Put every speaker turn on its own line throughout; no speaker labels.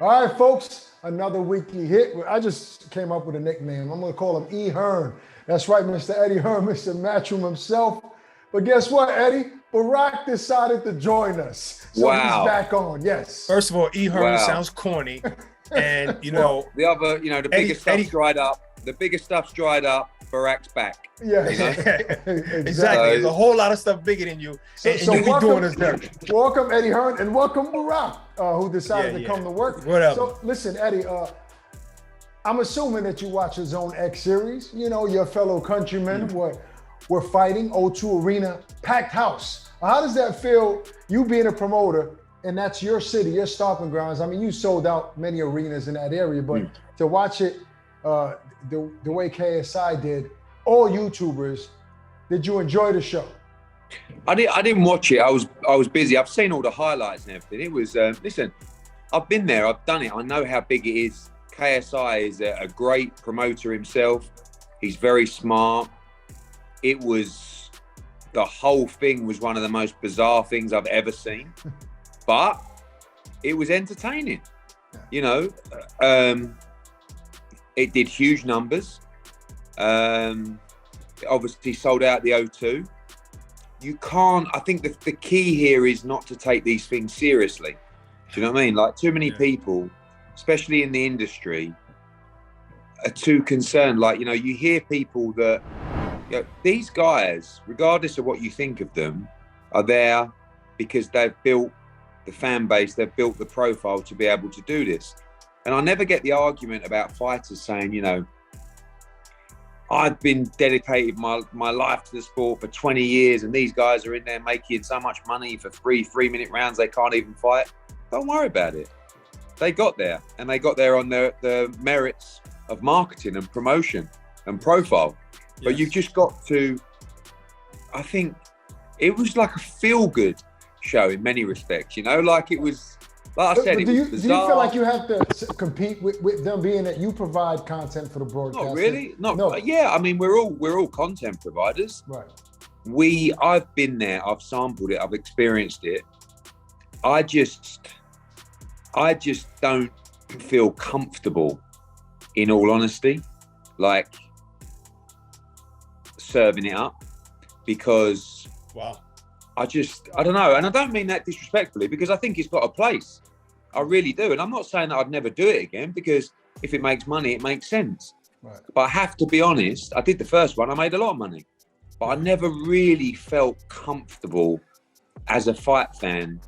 All right, folks, another weekly hit. I just came up with a nickname. I'm going to call him Hearn. That's right, Mr. Eddie Hearn, Mr. Matchroom himself. But guess what, Eddie? Barack decided to join us. So he's back on, yes.
First of all, Hearn sounds corny. And, you know.
The other, you know, the biggest stuff's dried up. The biggest stuff's dried up. Barack's back.
Yeah,
you know? Exactly. There's a whole lot of stuff bigger than you. And you be doing this dirty.
Welcome, Eddie Hearn, and welcome Barack, who decided to come to work.
Whatever.
So listen, Eddie, I'm assuming that you watch the DAZN X Series. You know, your fellow countrymen were fighting, O2 Arena, packed house. How does that feel, you being a promoter, and that's your city, your stomping grounds? I mean, you sold out many arenas in that area, but to watch it the way KSI did, all YouTubers, did you enjoy the show?
I didn't watch it. I was busy. I've seen all the highlights and everything. It was listen, I've been there. I've done it. I know how big it is. KSI is a great promoter himself. He's very smart. The whole thing was one of the most bizarre things I've ever seen, but it was entertaining. You know, it did huge numbers. It obviously sold out the O2. You can't, I think the key here is not to take these things seriously. Do you know what I mean? Like, too many people, especially in the industry, are too concerned. Like, you know, you hear people that, you know, these guys, regardless of what you think of them, are there because they've built the fan base, they've built the profile to be able to do this. And I never get the argument about fighters saying, you know, I've been dedicated my life to the sport for 20 years and these guys are in there making so much money for 3-minute rounds they can't even fight. Don't worry about it. They got there, and they got there on the merits of marketing and promotion and profile. Yes. But you've just got to, I think it was like a feel-good show in many respects, you know, like it was, like I said, it was bizarre.
Do you feel like you have to compete with them, being that you provide content for the broadcast?
Not really. No. Yeah, I mean, we're all content providers.
Right.
I've been there. I've sampled it. I've experienced it. I just don't feel comfortable, in all honesty, like serving it up, because I don't know. And I don't mean that disrespectfully, because I think it's got a place. I really do. And I'm not saying that I'd never do it again, because if it makes money, it makes sense.
Right.
But I have to be honest, I did the first one, I made a lot of money, but I never really felt comfortable as a fight fan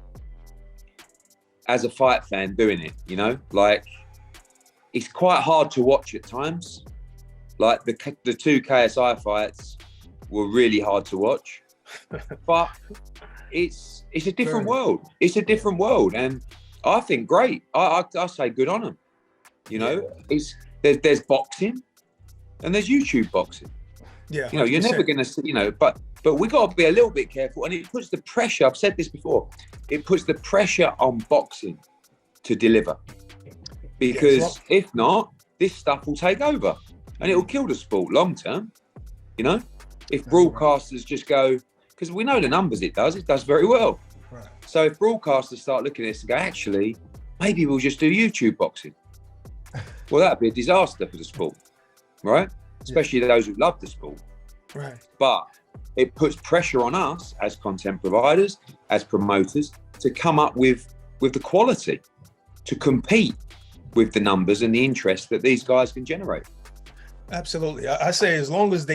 doing it, you know? Like, it's quite hard to watch at times. Like the two KSI fights were really hard to watch. But it's a different world. It's a different world, and I think great. I say good on them. You know, there's boxing, and there's YouTube boxing.
Yeah,
you know, 100%. You're never going to, you know, but we got to be a little bit careful, and it puts the pressure. I've said this before. It puts the pressure on boxing to deliver, because if not, this stuff will take over, and it will kill the sport long term. You know, if broadcasters just go. Because we know the numbers it does very well.
Right.
So if broadcasters start looking at this and go, actually, maybe we'll just do YouTube boxing. Well, that'd be a disaster for the sport, right? Especially those who love the sport.
Right.
But it puts pressure on us as content providers, as promoters, to come up with the quality, to compete with the numbers and the interest that these guys can generate.
Absolutely. I say as long as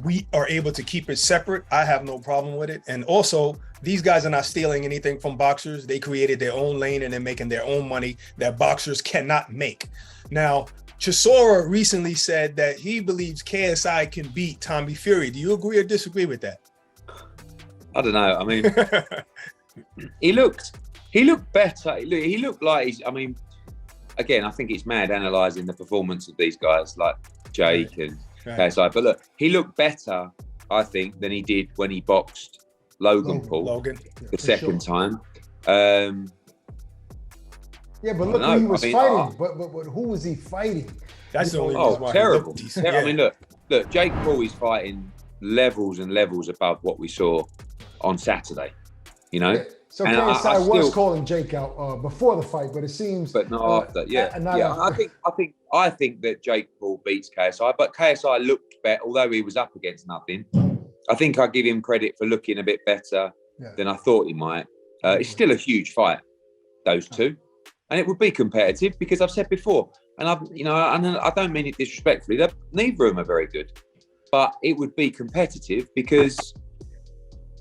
we are able to keep it separate, I have no problem with it. And also, these guys are not stealing anything from boxers. They created their own lane and they're making their own money that boxers cannot make. Now, Chisora recently said that he believes KSI can beat Tommy Fury. Do you agree or disagree with that?
I don't know. I mean, he looked better. He looked like I mean, again, I think it's mad analysing the performance of these guys like Jake and KSI. But look, he looked better, I think, than he did when he boxed Logan Paul the second time.
Yeah, but look who he was fighting. But who was he fighting?
That's the only reason why.
Terrible. I mean, look, Jake Paul is fighting levels and levels above what we saw on Saturday. You know,
So
And
KSI was calling Jake out before the fight, but it seems,
but not after. Yeah, yeah.
After.
I think that Jake Paul beats KSI, but KSI looked better, although he was up against nothing. I think I give him credit for looking a bit better than I thought he might. It's still a huge fight, those two, and it would be competitive because I've said before, and I don't mean it disrespectfully. Neither of them are very good, but it would be competitive because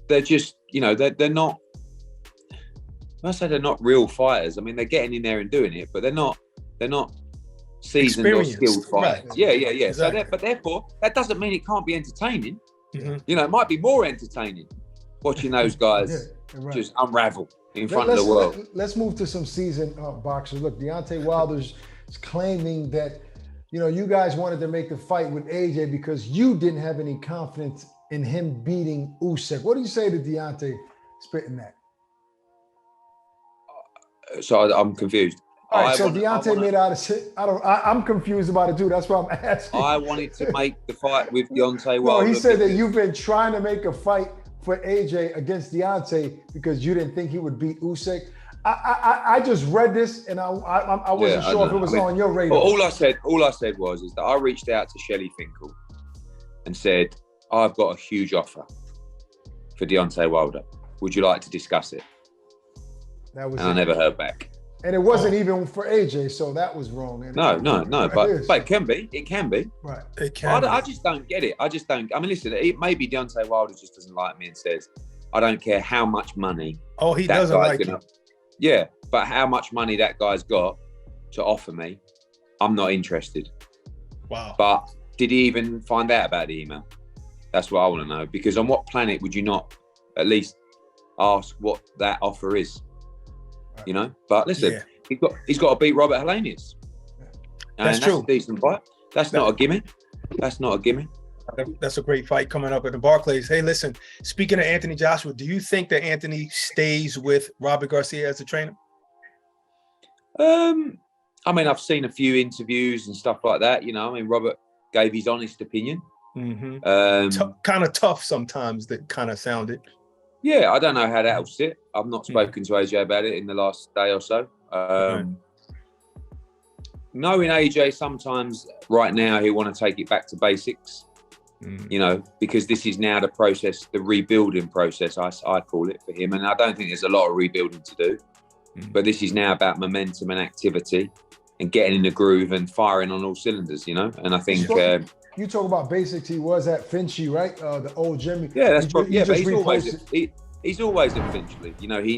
they're just, they're not. I say they're not real fighters. I mean, they're getting in there and doing it, but they're not seasoned or skilled fighters. Right. Yeah. Exactly. But therefore, that doesn't mean it can't be entertaining. Mm-hmm. It might be more entertaining watching those guys just unravel in front of the world.
Let's move to some seasoned boxers. Look, Deontay Wilder's claiming that, you guys wanted to make the fight with AJ because you didn't have any confidence in him beating Usyk. What do you say to Deontay spitting that?
So I'm confused.
All right, Deontay made out of shit. I'm confused about it too. That's why I'm asking.
I wanted to make the fight with Deontay Wilder.
Well, he said that you've been trying to make a fight for AJ against Deontay because you didn't think he would beat Usyk. I just read this and I wasn't sure if it was on your radar.
All I said was that I reached out to Shelley Finkel and said, I've got a huge offer for Deontay Wilder. Would you like to discuss it? I never heard back.
And it wasn't even for AJ, so that was wrong.
No. But it can be. It can be.
Right.
It can.
I just don't get it. I mean, listen. Maybe Deontay Wilder just doesn't like me and says, "I don't care how much money."
Oh, he doesn't like you.
Yeah, but how much money that guy's got to offer me, I'm not interested.
Wow.
But did he even find out about the email? That's what I want to know. Because on what planet would you not at least ask what that offer is? But listen, he's got to beat Robert Helenius.
That's true.
That's a decent fight. That's not a gimme. That's not a gimme.
That's a great fight coming up at the Barclays. Hey, listen, speaking of Anthony Joshua, do you think that Anthony stays with Robert Garcia as a trainer?
I mean, I've seen a few interviews and stuff like that. Robert gave his honest opinion.
Mm-hmm. Kind of tough sometimes, that kind of sounded.
Yeah, I don't know how that'll sit. I've not spoken to AJ about it in the last day or so. Knowing AJ, sometimes right now he'll want to take it back to basics, because this is now the rebuilding process, I call it, for him. And I don't think there's a lot of rebuilding to do. But this is now about momentum and activity and getting in the groove and firing on all cylinders, And I think...
You talk about basics. He was at Finchley, right? The old gym.
Yeah, that's probably. Yeah, but he's always at Finchley.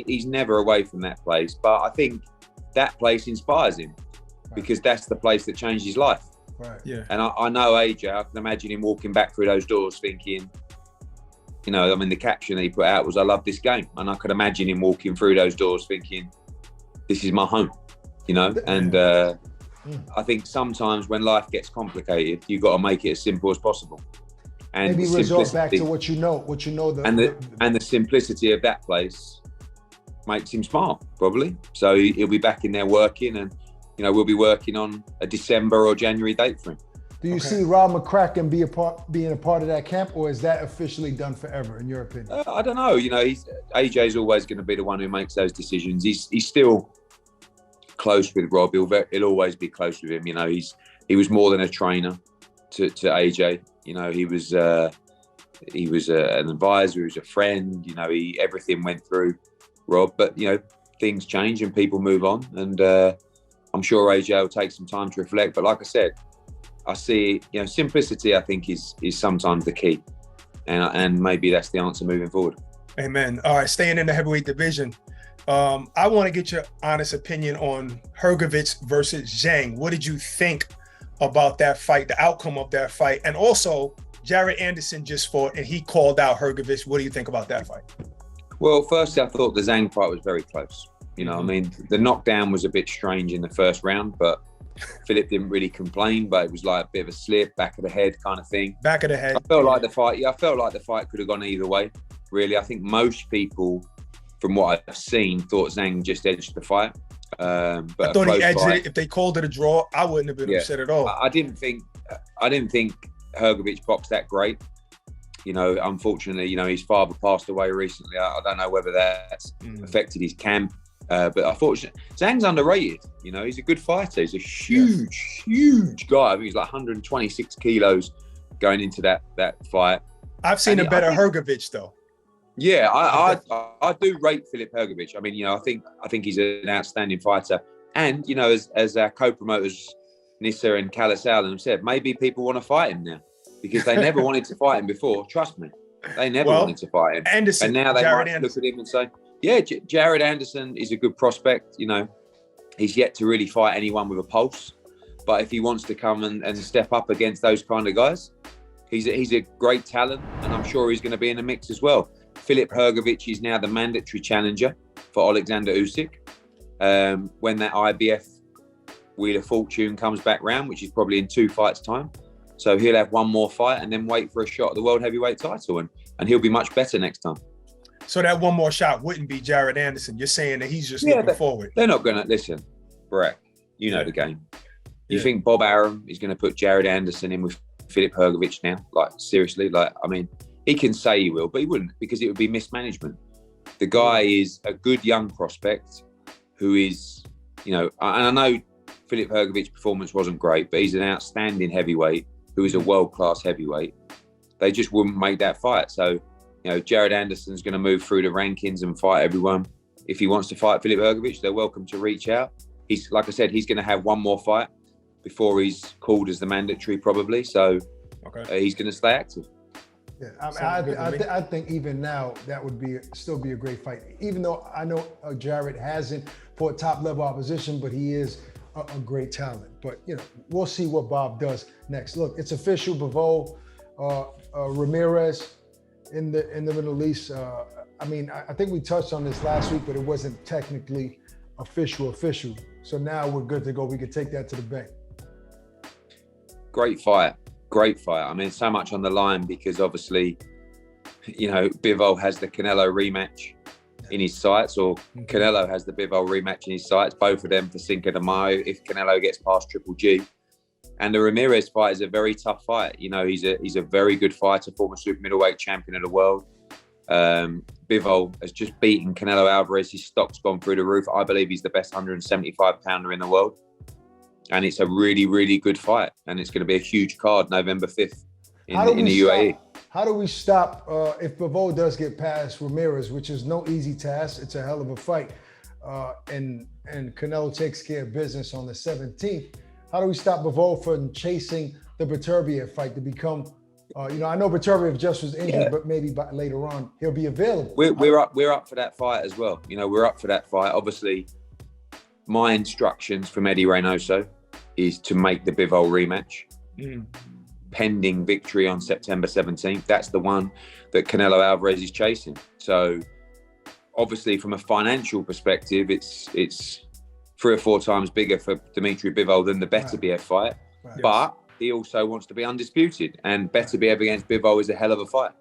He's never away from that place. But I think that place inspires him because that's the place that changed his life.
Right.
Yeah.
And I know AJ. I can imagine him walking back through those doors, thinking, the caption that he put out was, "I love this game," and I could imagine him walking through those doors, thinking, "This is my home," and. I think sometimes when life gets complicated, you've got to make it as simple as possible. And
maybe resort back to what you know.
And the simplicity of that place makes him smart, probably. So he'll be back in there working, and we'll be working on a December or January date for him.
Do you see Rob McCracken being a part of that camp, or is that officially done forever, in your opinion?
I don't know. AJ's always going to be the one who makes those decisions. He's still close with Rob. He'll always be close with him. He was more than a trainer to AJ. He was an advisor. He was a friend. Everything went through Rob. But things change and people move on. And I'm sure AJ will take some time to reflect. But like I said, I see simplicity. I think is sometimes the key, and maybe that's the answer moving forward.
Amen. All right, staying in the heavyweight division. I want to get your honest opinion on Hergovich versus Zhang. What did you think about that fight, the outcome of that fight? And also, Jared Anderson just fought and he called out Hergovich. What do you think about that fight?
Well, firstly, I thought the Zhang fight was very close. The knockdown was a bit strange in the first round, but Philip didn't really complain, but it was like a bit of a slip, back of the head kind of thing.
Back of the head.
I felt like the fight could have gone either way, really. I think most people, from what I've seen, thought Zhang just edged the fight. But
I thought he edged it. If they called it a draw, I wouldn't have been upset at all.
I didn't think Hergovich boxed that great. Unfortunately, his father passed away recently. I don't know whether that's affected his camp. But unfortunately, Zhang's underrated. He's a good fighter. He's a huge guy. I think he's like 126 kilos going into that fight.
I've seen a better Hergovich though.
Yeah, I do rate Filip Hergovich. I mean, I think he's an outstanding fighter. And as our co-promoters Nissa and KSI have said, maybe people want to fight him now because they never wanted to fight him before. Trust me, they never wanted to fight him.
Anderson,
and now they
Jared
might
Anderson.
look at him and say, yeah, Jared Anderson is a good prospect. He's yet to really fight anyone with a pulse. But if he wants to come and step up against those kind of guys, he's a great talent, and I'm sure he's going to be in the mix as well. Filip Hergovich is now the mandatory challenger for Alexander Usyk. When that IBF Wheel of Fortune comes back round, which is probably in 2 fights' time. So he'll have one more fight and then wait for a shot at the world heavyweight title, and he'll be much better next time.
So that one more shot wouldn't be Jared Anderson. You're saying that he's just looking forward.
They're not going to listen, Brett. You know the game. You think Bob Arum is going to put Jared Anderson in with Filip Hergovich now? Like, seriously? He can say he will, but he wouldn't, because it would be mismanagement. The guy is a good young prospect who is, and I know Filip Hergovich's performance wasn't great, but he's an outstanding heavyweight who is a world-class heavyweight. They just wouldn't make that fight. So, Jared Anderson's going to move through the rankings and fight everyone. If he wants to fight Filip Hergovich, they're welcome to reach out. He's, like I said, he's going to have one more fight before he's called as the mandatory, probably. So he's going to stay active.
Yeah, I think even now that would still be a great fight. Even though I know Jared hasn't fought top level opposition, but he is a great talent. But we'll see what Bob does next. Look, it's official. Bivol, Ramirez in the Middle East. I think we touched on this last week, but it wasn't technically official. So now we're good to go. We can take that to the bank.
Great fight. I mean, so much on the line because obviously, Bivol has the Canelo rematch in his sights, or Canelo has the Bivol rematch in his sights, both of them for Cinco de Mayo if Canelo gets past Triple G. And the Ramirez fight is a very tough fight. He's a very good fighter, former super middleweight champion of the world. Bivol has just beaten Canelo Alvarez. His stock's gone through the roof. I believe he's the best 175-pounder in the world. And it's a really, really good fight. And it's going to be a huge card November 5th in the UAE.
How do we stop if Bivol does get past Ramirez, which is no easy task? It's a hell of a fight. And Canelo takes care of business on the 17th. How do we stop Bivol from chasing the Beterbiev fight to become, I know Beterbiev just was injured, but maybe later on he'll be available.
We're up for that fight as well. We're up for that fight. Obviously, my instructions from Eddie Reynoso is to make the Bivol rematch pending victory on September 17th. That's the one that Canelo Alvarez is chasing. So obviously from a financial perspective, it's 3 or 4 times bigger for Dimitri Bivol than the Beterbiev fight. Right. But he also wants to be undisputed, and Beterbiev against Bivol is a hell of a fight.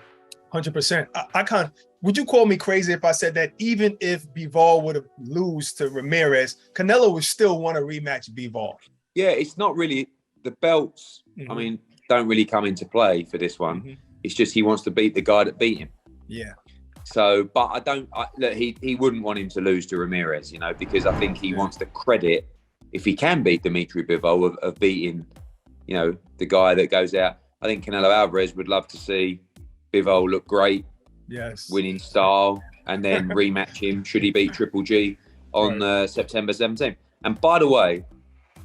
100%. I can't. Would you call me crazy if I said that even if Bivol would have lose to Ramirez, Canelo would still want to rematch Bivol?
Yeah, it's not really the belts. I mean, don't really come into play for this one. It's just he wants to beat the guy that beat him.
Yeah.
So, but look, he wouldn't want him to lose to Ramirez, because I think he wants the credit, if he can beat Dimitri Bivol, of beating, the guy that goes out. I think Canelo Alvarez would love to see Bivol look great, winning style, and then rematch him should he beat Triple G on September 17th. And by the way,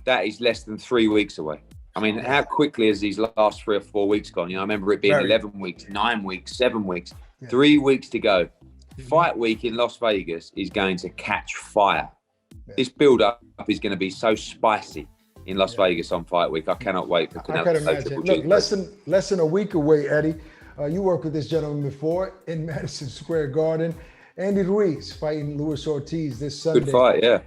that is less than 3 weeks away. I mean, how quickly has these last 3 or 4 weeks gone? I remember it being 11 weeks, 9 weeks, 7 weeks, 3 weeks to go. Fight week in Las Vegas is going to catch fire. This build-up is going to be so spicy in Las Vegas on fight week. I cannot wait for Canelo.
I can imagine. Look, less than a week away, Eddie. You worked with this gentleman before in Madison Square Garden. Andy Ruiz fighting Luis Ortiz this Sunday.
Good fight, yeah.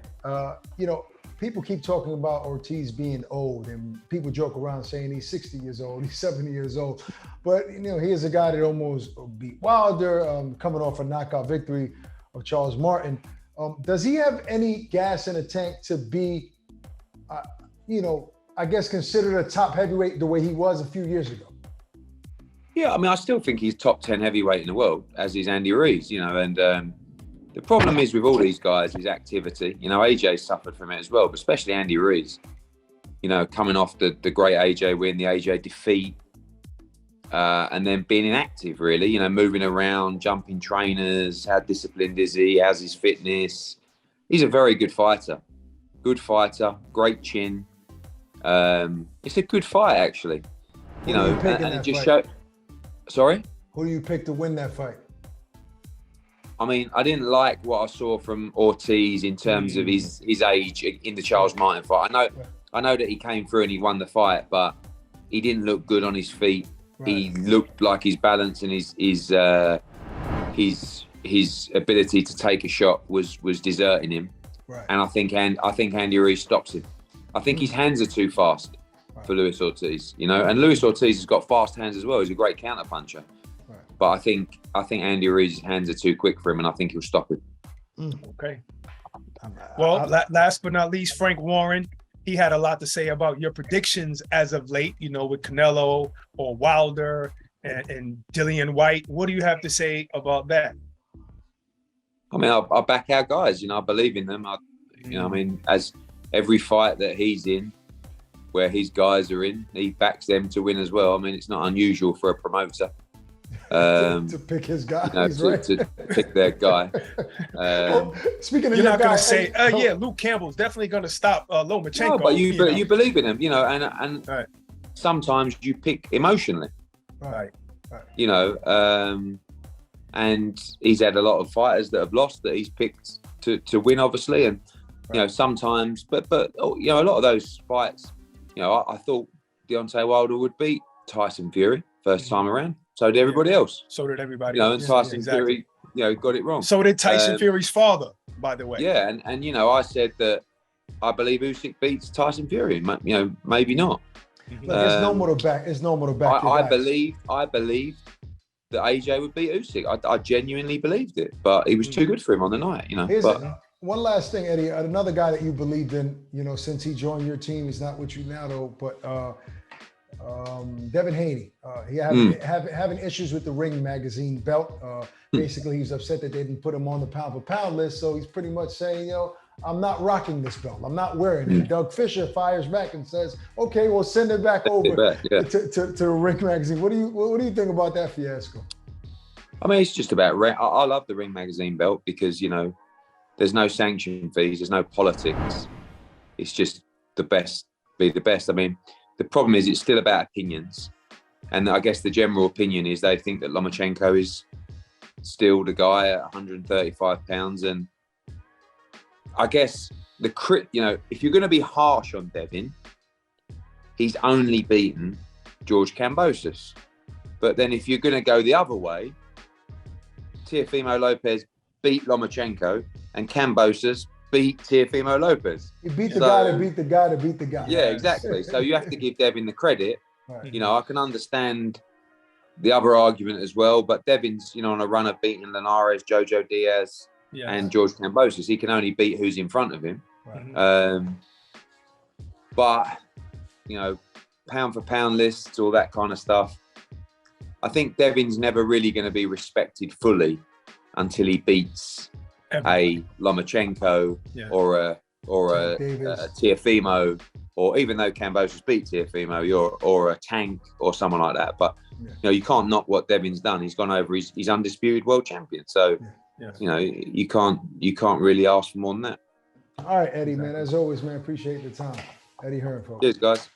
People keep talking about Ortiz being old, and people joke around saying he's 60 years old, he's 70 years old. But, he is a guy that almost beat Wilder, coming off a knockout victory of Charles Martin. Does he have any gas in the tank to be, I guess, considered a top heavyweight the way he was a few years ago?
Yeah, I mean, I still think he's top 10 heavyweight in the world, as is Andy Ruiz, you know, and the problem is with all these guys is activity. You know, AJ suffered from it as well, but especially Andy Ruiz, you know, coming off the great AJ win, the AJ defeat, and then being inactive, really, you know, moving around, jumping trainers. How disciplined is he? How's his fitness? He's a very good fighter. Good fighter, great chin. It's a good fight, actually. You know, and it just showed. Sorry?
Who do you pick to win that fight?
I mean, I didn't like what I saw from Ortiz in terms of his age in the Charles Martin fight. I know that he came through and he won the fight, but he didn't look good on his feet. Right. He looked like his balance and his ability to take a shot was deserting him. Right. And I think Andy Ruiz stops him. I think his hands are too fast for Luis Ortiz, you know, and Luis Ortiz has got fast hands as well. He's a great counter puncher. Right. But I think Andy Ruiz's hands are too quick for him, and I think he'll stop it.
Okay. Well, last but not least, Frank Warren. He had a lot to say about your predictions as of late, you know, with Canelo or Wilder and Dillian White. What do you have to say about that?
I mean, I back our guys, you know, I believe in them. You know, I mean, as every fight that he's in, where his guys are in, he backs them to win as well. I mean, it's not unusual for a promoter
to pick his guys,
you know, to pick their guy.
Speaking of,
you're not going to say, yeah, Luke Campbell's definitely going to stop Lomachenko.
No, but you believe in him, you know, and right. Sometimes you pick emotionally,
right.
You know, and he's had a lot of fighters that have lost that he's picked to win, obviously, and you know, sometimes, but you know, a lot of those fights, you know, I thought Deontay Wilder would beat Tyson Fury first time around. So did everybody else.
So did everybody.
You know, and Tyson Fury, you know, got it wrong.
So did Tyson Fury's father, by the way.
Yeah, and you know, I said that I believe Usyk beats Tyson Fury. You know, maybe not.
Look, it's normal to back. It's normal to back.
I believe that AJ would beat Usyk. I genuinely believed it, but he was too good for him on the night. You know.
One last thing, Eddie. Another guy that you believed in, you know, since he joined your team, he's not with you now though, but Devin Haney. He having issues with the Ring magazine belt. Basically, he's upset that they didn't put him on the pound for pound list. So he's pretty much saying, you know, I'm not rocking this belt. I'm not wearing it. Doug Fisher fires back and says, "Okay, we'll send it back over to the Ring magazine." What do you think about that fiasco?
I mean, it's just about. I love the Ring magazine belt because, you know, there's no sanction fees. There's no politics. It's just the best be the best. I mean, the problem is it's still about opinions. And I guess the general opinion is they think that Lomachenko is still the guy at 135 pounds. And I guess you know, if you're going to be harsh on Devin, he's only beaten George Kambosos. But then if you're going to go the other way, Teofimo Lopez beat Lomachenko and Kambosos beat Teofimo Lopez.
He beat the guy to beat the guy to beat the guy.
Yeah, exactly. So you have to give Devin the credit. Right. You know, I can understand the other argument as well, but Devin's, you know, on a run of beating Linares, Jojo Diaz, and George Kambosos. He can only beat who's in front of him. Right. But, you know, pound for pound lists, all that kind of stuff. I think Devin's never really going to be respected fully until he beats a Lomachenko or a Teofimo, or even though Kambosos beat Teofimo, or a Tank or someone like that. But you know, you can't knock what Devin's done. He's gone over. He's undisputed world champion. So you know, you can't really ask for more than that.
All right, Eddie, man. As always, man. Appreciate the time, Eddie Hearn, folks.
Cheers, guys.